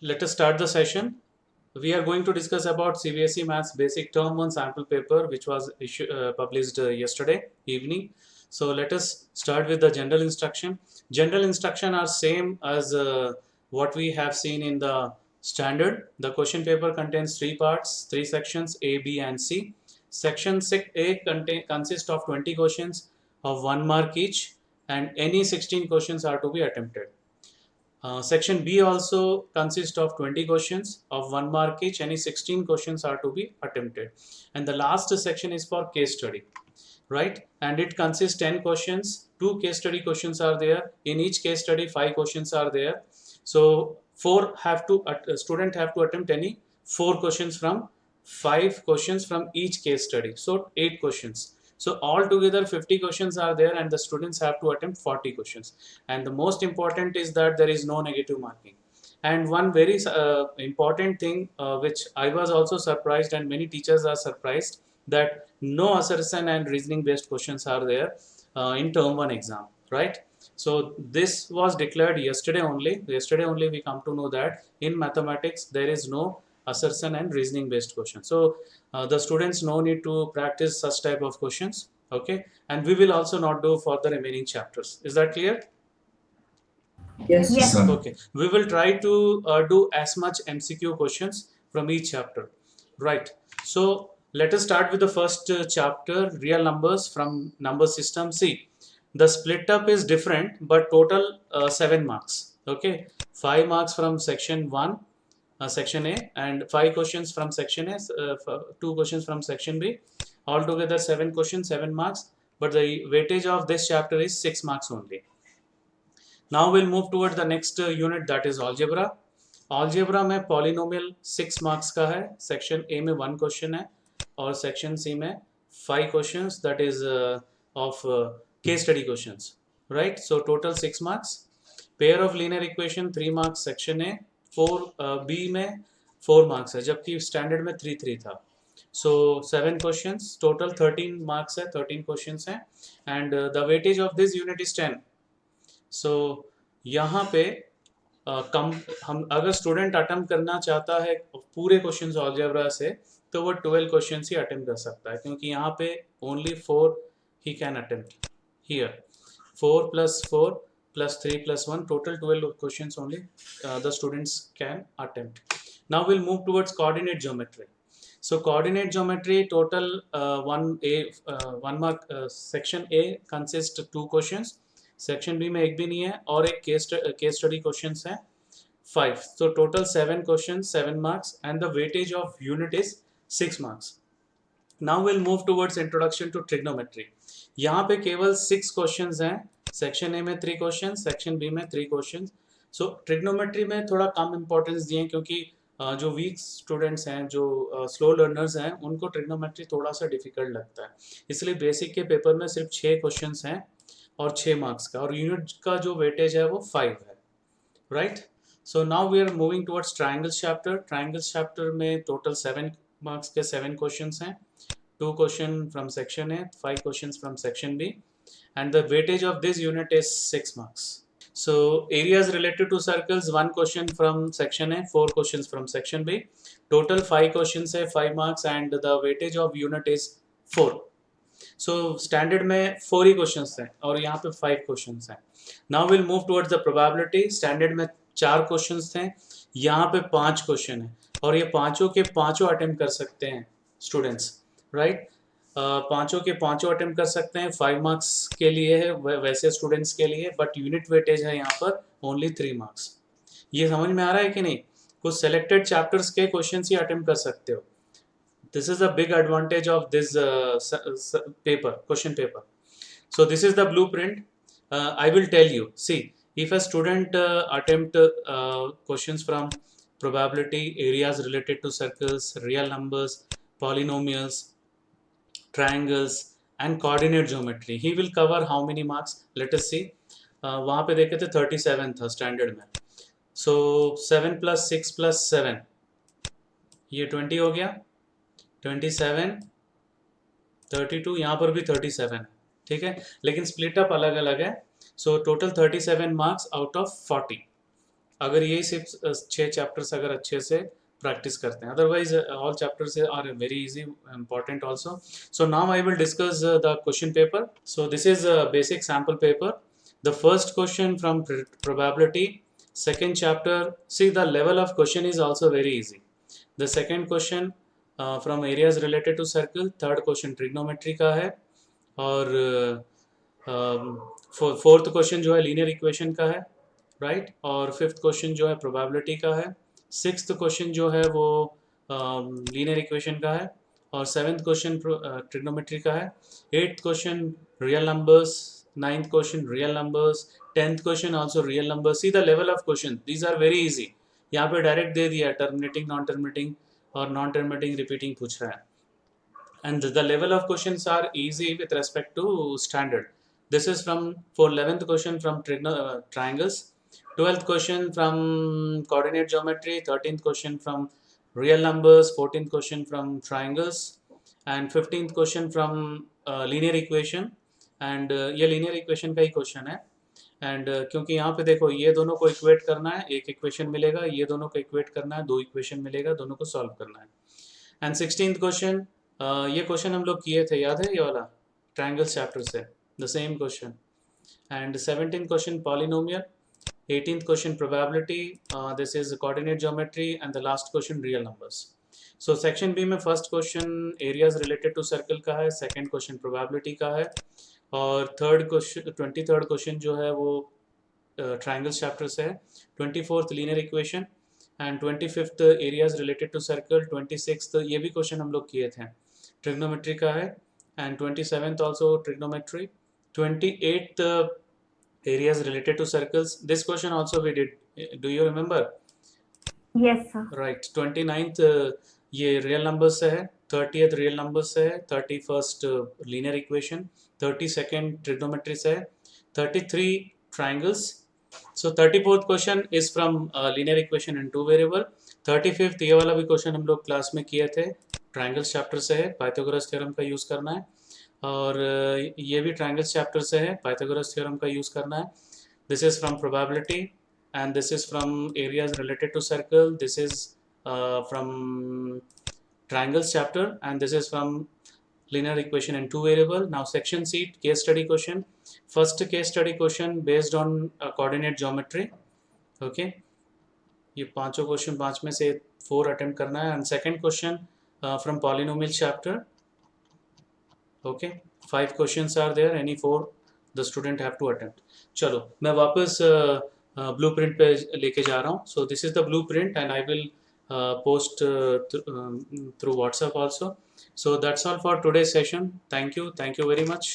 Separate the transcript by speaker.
Speaker 1: Let us start the session. We are going to discuss about CBSE Maths Basic Term 1 sample paper, which was published yesterday evening. So let us start with the general instruction. General instruction are same as what we have seen in the standard. The question paper contains three parts, three sections, A, B and C. Section A consists of 20 questions of 1 mark each, and any 16 questions are to be attempted. Section B also consists of 20 questions of 1 mark each. Any 16 questions are to be attempted. And the last section is for case study, right? And it consists 10 questions. 2 case study questions are there. In each case study, 5 questions are there. So student have to attempt any 4 questions from 5 questions from each case study. So 8 questions. So altogether 50 questions are there, and the students have to attempt 40 questions. And the most important is that there is no negative marking. And one very important thing which I was also surprised, and many teachers are surprised, that no assertion and reasoning based questions are there in term 1 exam, right? So this was declared yesterday only. Yesterday only we come to know that in mathematics there is no assertion and reasoning based question. So the students no need to practice such type of questions, okay? And we will also not do for the remaining chapters. Is that clear?
Speaker 2: Yes,
Speaker 3: Yes.
Speaker 2: sir.
Speaker 1: Okay, we will try to do as much MCQ questions from each chapter, right? So let us start with the first chapter, real numbers from number system. See, the split up is different, but total 7 marks. Okay, 5 marks from section 1, section A, and 5 questions from section A, 2 questions from section B. Altogether 7 questions, 7 marks. But the weightage of this chapter is 6 marks only. Now we'll move toward the next unit, that is algebra. algebra में polynomial 6 marks का है. section A में 1 question है और section C में 5 questions, that is of case study questions, right? So total 6 marks. pair of linear equation 3 marks section A, 4 B में 4 marks है, जबकि standard में 3 था. So 7 questions, total 13 marks है, 13 questions है, and the weightage of this unit is 10. सो यहाँ पे कम हम अगर स्टूडेंट अटेम्प्ट करना चाहता है पूरे क्वेश्चंस अलजेब्रा से, तो वो 12 क्वेश्चंस ही अटेम्प्ट कर सकता है, क्योंकि यहाँ पे only 4 he can attempt. Here 4 + 4 + 3 + 1, total 12 questions only the students can attempt. Now will move towards coordinate geometry. So coordinate geometry, total 1 mark. Section A consists 2 questions. Section B में एक भी नहीं है, और एक केस स्टडी क्वेश्चंस है 5. तो total 7 question, 7 marks, and the weightage of unit is 6 marks. Now will move towards introduction to trigonometry. यहाँ पे केवल 6 क्वेश्चंस हैं. सेक्शन ए में 3 क्वेश्चन, सेक्शन बी में 3 क्वेश्चन. सो ट्रिग्नोमेट्री में थोड़ा कम इंपॉर्टेंस दिए, क्योंकि जो वीक स्टूडेंट्स हैं, जो स्लो लर्नर्स हैं, उनको ट्रिग्नोमेट्री थोड़ा सा डिफिकल्ट लगता है. इसलिए बेसिक के पेपर में सिर्फ 6 क्वेश्चंस हैं और 6 मार्क्स का, और यूनिट का जो वेटेज है वो 5 है, right? So now we are moving towards triangles chapter. Triangles chapter में टोटल 7 मार्क्स के 7 क्वेश्चंस हैं. 2 question from section A, 5 questions from section B, and the weightage of this unit is 6 marks. So areas related to circles, 1 question from section A, 4 questions from section B. Total 5 questions है, 5 marks, and the weightage of unit is 4. So standard में 4 ही questions हैं और यहाँ पे 5 questions हैं. Now will move towards the probability. Standard में 4 questions थे, यहाँ पे 5 क्वेश्चन है, और ये पांचों के पांचों अटेम्प्ट कर सकते हैं स्टूडेंट्स, राइट? पांचों के पांचों अटेम्प्ट कर सकते हैं. 5 मार्क्स के लिए है वैसे स्टूडेंट्स के लिए, बट यूनिट वेटेज है यहाँ पर ओनली 3 मार्क्स. ये समझ में आ रहा है कि नहीं? कुछ सेलेक्टेड चैप्टर्स के क्वेश्चन ही अटेम्प्ट कर सकते हो. This is a big advantage of this question paper. So this is the blueprint. I will tell you. See, if a student attempt questions from probability, areas related to circles, real numbers, polynomials, triangles, and coordinate geometry, he will cover how many marks? Let us see. वहाँ पे देखे थे 37 था standard में. So 7 + 6 + 7, ये 20 हो गया. 27, 32, यहाँ पर भी 37 है, ठीक है, लेकिन स्प्लिट अप अलग अलग है. So total 37 marks out of 40. अगर ये सिर्फ 6 चैप्टर्स अगर अच्छे से प्रैक्टिस करते हैं, otherwise all chapters are very easy, important also. So now I will discuss the question paper. So this is a basic sample paper. The first question from probability, second chapter. See, the level of question is also very easy. The second question from areas related to circle. Third question trigonometry का है, और fourth question जो है linear equation का है, right, और fifth question जो है प्रोबेबिलिटी का है, सिक्स्थ क्वेश्चन जो है वो लीनियर इक्वेशन का है, और सेवेंथ क्वेश्चन ट्रिग्नोमेट्री का है, eighth question real numbers, ninth question real numbers, tenth question also real numbers. See the level of question, these are very easy. यहाँ पे डायरेक्ट दे दिया टर्मिनेटिंग, नॉन टर्मिनेटिंग और नॉन टर्मिनेटिंग रिपीटिंग पूछ रहा है. And the level of questions are easy with respect to standard. This is from for 11th question from triangles, 12th question from coordinate geometry, 13th question from real numbers, 14th question from triangles, and 15th question from linear equation. And ये linear equation का ही question है. And क्योंकि यहाँ पे देखो ये दोनों को इक्वेट करना है, एक इक्वेशन मिलेगा, ये दोनों को इक्वेट करना है, दो इक्वेशन मिलेगा, दोनों को सॉल्व करना है. एंड 16th क्वेश्चन, ये क्वेश्चन हम लोग किए थे, याद है ये वाला, ट्रायंगल्स चैप्टर से, the same question. And 17th question polynomial, 18th question probability, this is coordinate geometry, and the last question real numbers. So section B में first question areas related to circle का है, second question probability का है, और third question 23rd question जो है वो triangles chapter से है, 24th linear equation, and 25th areas related to circle, 26th ये भी क्वेश्चन हम लोग किए थे, ट्रिग्नोमेट्री का है, and 27th also trigonometry, 28th areas related to circles. This question also we did. Do you remember?
Speaker 3: Yes, sir.
Speaker 1: Right. 29th ये real numbers से है, 30th real numbers से है, 31st linear equation, 32nd trigonometry से है, 33 triangles. So 34th question is from linear equation and two variable. 35th ये वाला भी क्वेश्चन हम लोग क्लास में किए थे, ट्रायंगल्स चैप्टर से है, पाइथागोरस थ्योरम का यूज़ करना है, और ये भी ट्रायंगल्स चैप्टर से है, पाइथागोरस थ्योरम का यूज़ करना है. This is from probability, and this is from areas related to circle, this is from triangles chapter, and this is from linear equation and two variable. Now section C, case study question. First case study question based on coordinate geometry. Okay, ये पांचों question, पांच में से 4 attempt करना है. And second question from polynomial chapter. Okay, 5 questions are there, any 4 the student have to attempt. चलो मैं वापस ब्लूप्रिंट पे लेके जा रहा हूँ. So this is the blueprint and I will post through WhatsApp also. So that's all for today's session. Thank you very much.